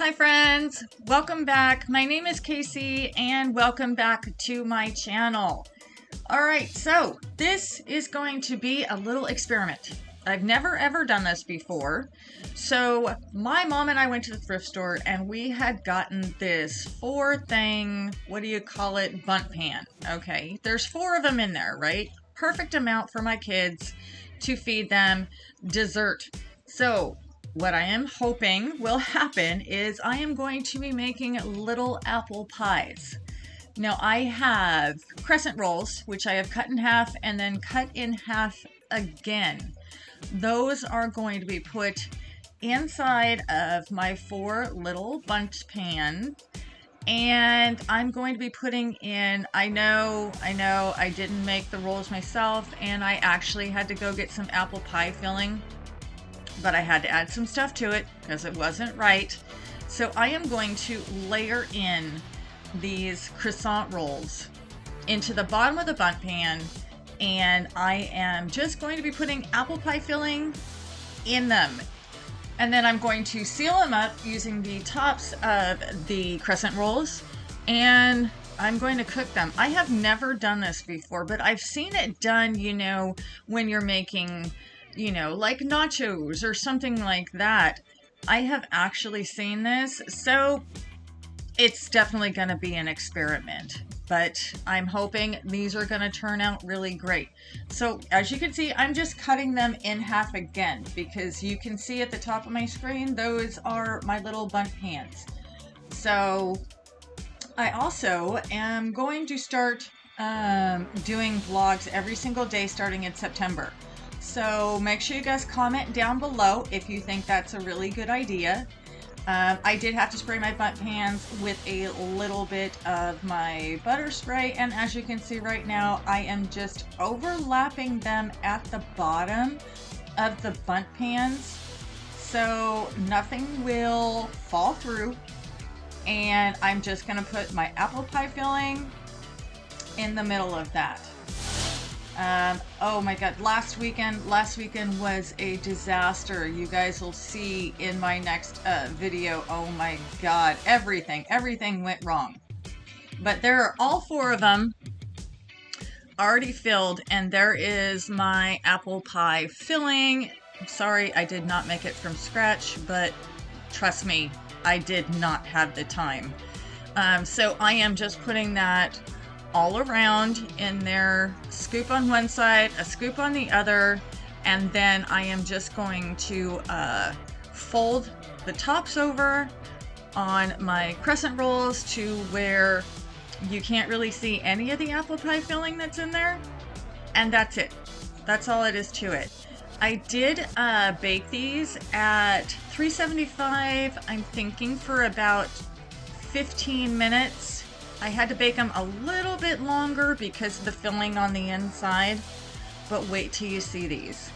Hi friends, welcome back. My name is Casey and welcome back to my channel. Alright, so this is going to be a little experiment. I've never ever done this before. So my mom and I went to the thrift store and we had gotten this thing, what do you call it, bunt pan. Okay, there's 4 of them in there, right? Perfect amount for my kids to feed them dessert. So what I am hoping will happen is I am going to be making little apple pies. Now I have crescent rolls, which I have cut in half and then cut in half again. Those are going to be put inside of my 4 little bundt pan. And I'm going to be putting in, I know, I didn't make the rolls myself and I actually had to go get some apple pie filling. But I had to add some stuff to it because it wasn't right. So I am going to layer in these croissant rolls into the bottom of the bundt pan, and I am just going to be putting apple pie filling in them. And then I'm going to seal them up using the tops of the crescent rolls, and I'm going to cook them. I have never done this before, but I've seen it done, you know, when you're making, you know, like nachos or something like that. I have actually seen this, so it's definitely going to be an experiment, but I'm hoping these are going to turn out really great. So as you can see, I'm just cutting them in half again because you can see at the top of my screen, those are my little bundt pans. So I also am going to start doing vlogs every single day starting in September. So make sure you guys comment down below if you think that's a really good idea. I did have to spray my bundt pans with a little bit of my butter spray, and as you can see right now, I am just overlapping them at the bottom of the bundt pans so nothing will fall through. And I'm just going to put my apple pie filling in the middle of that. Oh my god, last weekend was a disaster. You guys will see in my next video. Oh my god, everything went wrong. But there are all 4 of them already filled, and there is my apple pie filling. I'm sorry I did not make it from scratch, but trust me, I did not have the time. So I am just putting that all around in there, scoop on one side, a scoop on the other, and then I am just going to fold the tops over on my crescent rolls to where you can't really see any of the apple pie filling that's in there, and that's it. That's all it is to it. I did bake these at 375, I'm thinking for about 15 minutes. I had to bake them a little bit longer because of the filling on the inside, but wait till you see these.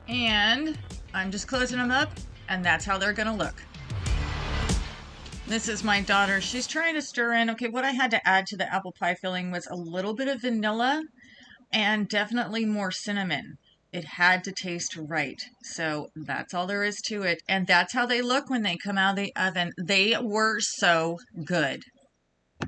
And I'm just closing them up, and that's how they're gonna look. This is my daughter. She's trying to stir in. Okay, what I had to add to the apple pie filling was a little bit of vanilla and definitely more cinnamon. It had to taste right. So that's all there is to it. And that's how they look when they come out of the oven. They were so good.